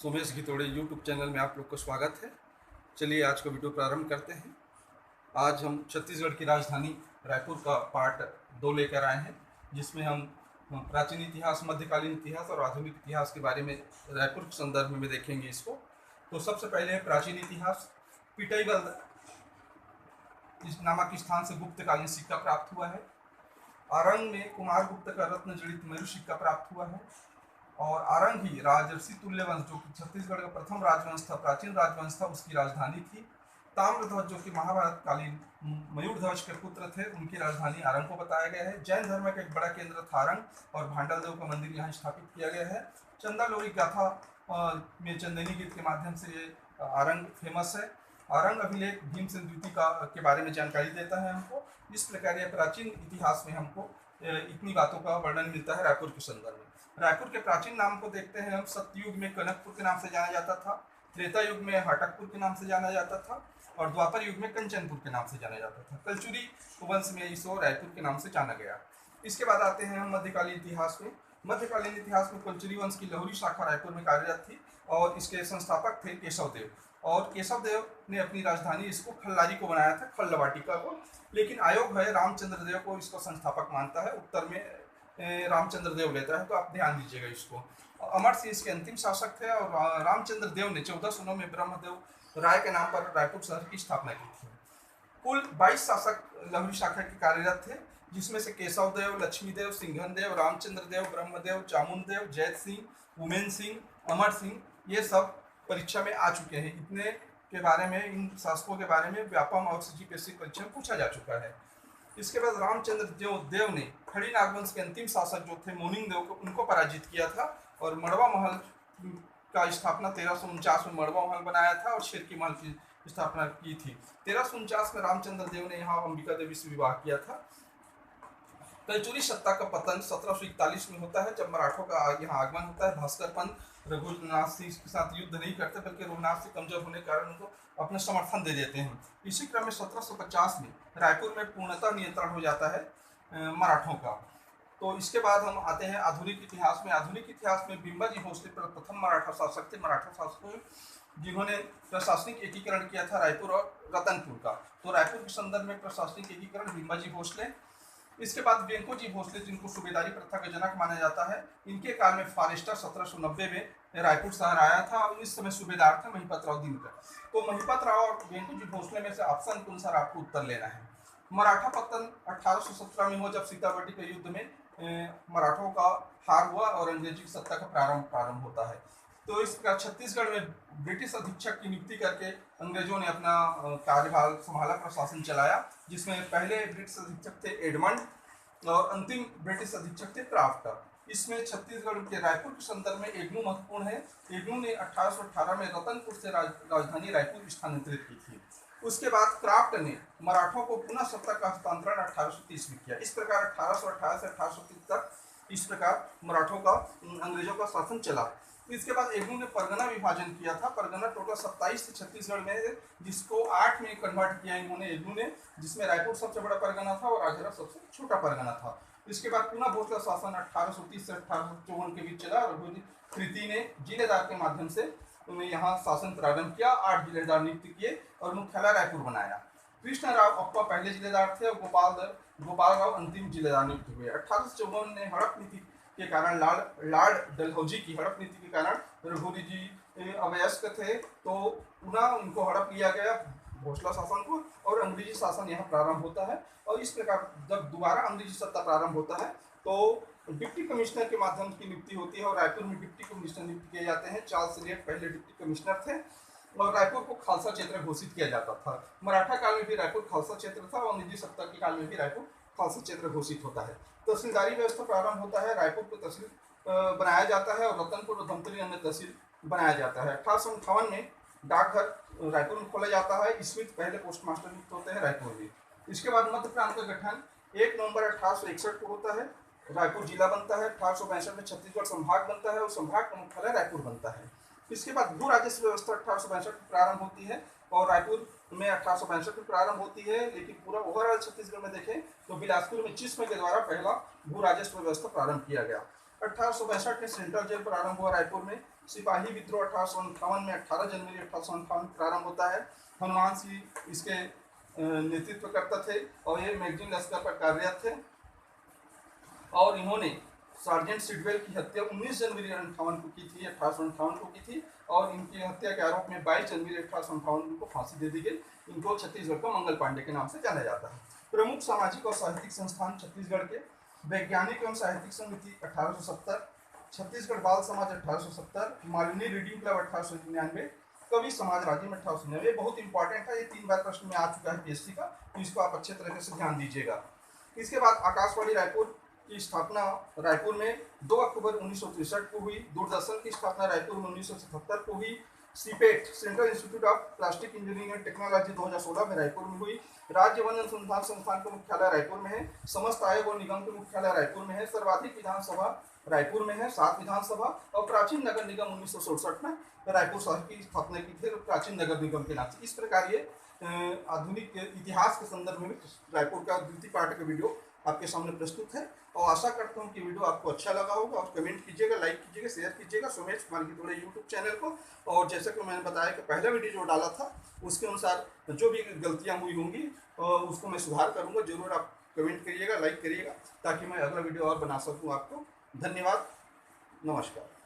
Somesh घितोड़े YouTube channel में आप लोग को स्वागत है। चलिए आज का वीडियो प्रारंभ करते हैं। आज हम छत्तीसगढ़ की राजधानी रायपुर का पार्ट 2 लेकर आए हैं, जिसमें हम प्राचीन इतिहास, मध्यकालीन इतिहास और आधुनिक इतिहास के बारे में रायपुर के संदर्भ में देखेंगे इसको। तो सबसे पहले है प्राचीन इतिहास। पिटाईबल इस नामक स्थान से गुप्तकालीन सिक्का प्राप्त हुआ है। आरंग में कुमार गुप्त का रत्न जड़ित मयूर सिक्का प्राप्त हुआ है। और आरंग ही राजर्षि तुल्य वंश, जो कि छत्तीसगढ़ का प्रथम राजवंश था, प्राचीन राजवंश था, उसकी राजधानी थी। ताम्रध्वज, जो कि महाभारत कालीन मयूर ध्वज के पुत्र थे, उनकी राजधानी आरंग को बताया गया है। जैन धर्म का एक बड़ा केंद्र था आरंग, और भांडल देव का मंदिर यहाँ स्थापित किया गया है। चंदालोरी गाथा में चंदेनी गीत के माध्यम से ये आरंग फेमस है। आरंग अभिलेख भीमसेन द्वितीय के बारे में जानकारी देता है हमको। इस प्रकार यह प्राचीन इतिहास में हमको इतनी बातों का वर्णन मिलता है रायपुर के संदर्भ में। रायपुर के प्राचीन नाम को देखते हैं हम। सत्ययुग में कनकपुर के नाम से जाना जाता था, त्रेता युग में हाटकपुर के नाम से जाना जाता था, और द्वापर युग में कंचनपुर के नाम से जाना जाता था। कलचुरी वंश में इसको रायपुर के नाम से जाना गया। इसके बाद आते हैं हम मध्यकालीन इतिहास में। मध्यकालीन इतिहास में कलचुरी वंश की लहुरी शाखा रायपुर में कार्यरत थी, और इसके संस्थापक थे केशव देव। और केशव देव ने अपनी राजधानी इसको खल्लारी को बनाया था, खल्लवाटिका को। लेकिन आयोग है रामचंद्र देव को इसको संस्थापक मानता है, उत्तर में रामचंद्र देव लेता है, तो आप ध्यान दीजिएगा इसको। अमर सिंह इसके अंतिम शासक थे, और रामचंद्र देव ने 1409 में ब्रह्मदेव राय के नाम पर रायपुर शहर की स्थापना की थी। कुल 22 शासक लहुरी शाखा के कार्यरत थे, जिसमें से केशव देव, लक्ष्मी देव, सिंघन देव, रामचंद्र देव, ब्रह्मदेव, चामुंड देव, जैत सिंह, उमेन सिंह, अमर सिंह, ये सब परीक्षा में आ चुके हैं। इतने के बारे में, इन शासकों के बारे में व्यापम और सीजीपीएससी परीक्षा में पूछा जा चुका है। इसके बाद रामचंद्र देव ने खड़ी नागवंश के अंतिम शासक जो थे मोनिंग देव को, उनको पराजित किया था, और मड़वा महल का स्थापना 1349 में मड़वा महल बनाया था, और शेर की महल की स्थापना की थी। 1349 में रामचंद्र देव ने यहाँ अंबिका देवी से विवाह किया था। कलचुरी सत्ता का पतन 1741 में होता है, जब मराठों का यहाँ आगमन होता है। भास्कर पंत रघुनाथ सिंह के साथ युद्ध नहीं करते, बल्कि रघुनाथ सिंह कमजोर होने के कारण उनको अपना समर्थन दे देते हैं। इसी क्रम में 1750 में रायपुर में पूर्णतः नियंत्रण हो जाता है मराठों का। तो इसके बाद हम आते हैं आधुनिक इतिहास में। आधुनिक इतिहास में बिंबाजी भोसले प्रथम मराठा शासक थे। मराठा शासकों जिन्होंने प्रशासनिक एकीकरण किया था रायपुर और रतनपुर का। तो रायपुर के संदर्भ में प्रशासनिक एकीकरण बिंबाजी भोसले। इसके बाद वेंकोजी भोसले, जिनको सूबेदारी प्रथा का जनक माना जाता है, इनके काल में फॉरेस्टर 1790 में रायपुर शहर आया था, और इस समय सूबेदार थे महिपत राव दिनकर। तो महिपत राव और वेंकोजी भोसले में से ऑप्शन के अनुसार आपको उत्तर लेना है। मराठा पतन 1817 में हुआ, जब सीताबर्डी के युद्ध में मराठों का हार हुआ और अंग्रेजी सत्ता का प्रारंभ होता है। तो इस प्रकार छत्तीसगढ़ में ब्रिटिश अधीक्षक की नियुक्ति करके अंग्रेजों ने अपना कार्यभार संभाला, प्रशासन चलाया, जिसमें पहले ब्रिटिश अधीक्षक थे एडमंड, और अंतिम ब्रिटिश अधीक्षक थे क्राफ्ट। इसमें छत्तीसगढ़ के रायपुर के संदर्भ में एग्नू महत्वपूर्ण है। एग्नू ने 1818 में रतनपुर से राजधानी रायपुर स्थानांतरित की थी। उसके बाद क्राफ्ट ने मराठों को पुनः सत्ता का हस्तांतरण 1830 में किया। इस प्रकार 1818 से 1830 तक इस प्रकार मराठों का, अंग्रेजों का शासन चला। इसके बाद एग्नू ने परगना विभाजन किया था। परगना टोटल 27 थे छत्तीसगढ़ में, जिसको 8 में कन्वर्ट किया इन्होंने एग्नू ने, जिसमें रायपुर सबसे बड़ा परगना था और राजहरा सबसे छोटा परगना था। इसके बाद पुनः भोसला शासन 1830 से 1854 के बीच चला। रघुजी तृतीय ने जिलेदार के माध्यम से उन्हें यहाँ शासन प्रारंभ किया। 8 जिलेदार नियुक्त किए और मुख्यालय रायपुर बनाया। कृष्ण राव अप्पा पहले जिलेदार थे, और गोपाल राव अंतिम जिलेदार नियुक्त हुए। 1854 में हड़प नीति के कारण, लॉर्ड डलहौजी की हड़प नीति के कारण रघुरी जी अवयस्क थे, तो पुनः उनको हड़प लिया गया, भोसला शासन को, और अंग्रेजी शासन यहाँ प्रारंभ होता है। और इस प्रकार जब दोबारा अंग्रेजी सत्ता प्रारंभ होता है, तो डिप्टी कमिश्नर के माध्यम की नियुक्ति होती है, और रायपुर में डिप्टी कमिश्नर नियुक्त किए जाते हैं। चार्ल्स एलियट पहले डिप्टी कमिश्नर थे, और रायपुर को खालसा क्षेत्र घोषित किया जाता था। मराठा काल में भी रायपुर खालसा क्षेत्र था, और अंग्रेजी सत्ता के काल में भी रायपुर खालसा क्षेत्र घोषित होता है। तहसीलदारी व्यवस्था प्रारंभ होता है। रायपुर को तहसील बनाया जाता है, और रतनपुर और धमतरी अन्य तहसील बनाया जाता है। 1858 में डाकघर रायपुर में खोला जाता है। स्मिथ पहले पोस्टमास्टर नियुक्त होते हैं रायपुर में। इसके बाद मध्य प्रांत का गठन 1 नवंबर 1861 को होता है। रायपुर जिला बनता है। 1862 में छत्तीसगढ़ संभाग बनता है, और संभाग का मुख्यालय रायपुर बनता है। इसके बाद भू राजस्व व्यवस्था 1862 में प्रारंभ होती है, और रायपुर में 1862 में प्रारंभ होती है। लेकिन पूरा ओवरऑल छत्तीसगढ़ में देखें तो बिलासपुर में चिस्म के द्वारा पहला भू राजस्व व्यवस्था प्रारंभ किया गया। 1862 में सेंट्रल जेल प्रारंभ हुआ रायपुर में। सिपाही विद्रोह 1858 में 18 जनवरी 1858 प्रारंभ होता है। हनुमान सिंह इसके नेतृत्व करता थे और ये मैगजीन लश्कर पर कार्यरत थे और इन्होंने सार्जेंट सिडवेल की हत्या 19 जनवरी 1858 को की थी, 1858 को की थी और इनकी हत्या के आरोप में 22 जनवरी 1858 को फांसी दे दी गई। इनको छत्तीसगढ़ का मंगल पांडे के नाम से जाना जाता है। प्रमुख सामाजिक और साहित्यिक संस्थान छत्तीसगढ़ के वैज्ञानिक एवं साहित्यिक समिति 1870, छत्तीसगढ़ बाल समाज 1870, मालिनी रीडिंग क्लब 1899, कवि समाज राज्य में 1899। बहुत इंपॉर्टेंट है, ये 3 बार प्रश्न में आ चुका है पीएससी का, तो इसको आप अच्छे तरीके से ध्यान दीजिएगा। इसके बाद आकाशवाणी रायपुर की स्थापना रायपुर में 2 अक्टूबर 1963 को हुई। दूरदर्शन की स्थापना रायपुर में 1977 को हुई। CIPET central institute of plastic engineering and technology 2016 में रायपुर में हुई। राज्य वन अनुसंधान संस्थान का मुख्यालय रायपुर में है। समस्त आयोग और निगम के मुख्यालय रायपुर में है। सर्वाधिक विधानसभा रायपुर में है, 7 विधानसभा। और प्राचीन नगर निगम 1967 में रायपुर शहर की स्थापना की थी प्राचीन नगर निगम के नाम से। इस प्रकार ये आधुनिक इतिहास के संदर्भ में रायपुर का द्वितीय पार्ट का वीडियो आपके सामने प्रस्तुत है और आशा करता हूं कि वीडियो आपको अच्छा लगा होगा और कमेंट कीजिएगा, लाइक कीजिएगा, शेयर कीजिएगा सोमेश कुमार गिदोड़े यूट्यूब चैनल को। और जैसा कि मैंने बताया कि पहला वीडियो जो डाला था उसके अनुसार जो भी गलतियां हुई होंगी उसको मैं सुधार करूंगा। जरूर आप कमेंट करिएगा, लाइक करिएगा ताकि मैं अगला वीडियो और बना सकूँ आपको। धन्यवाद, नमस्कार।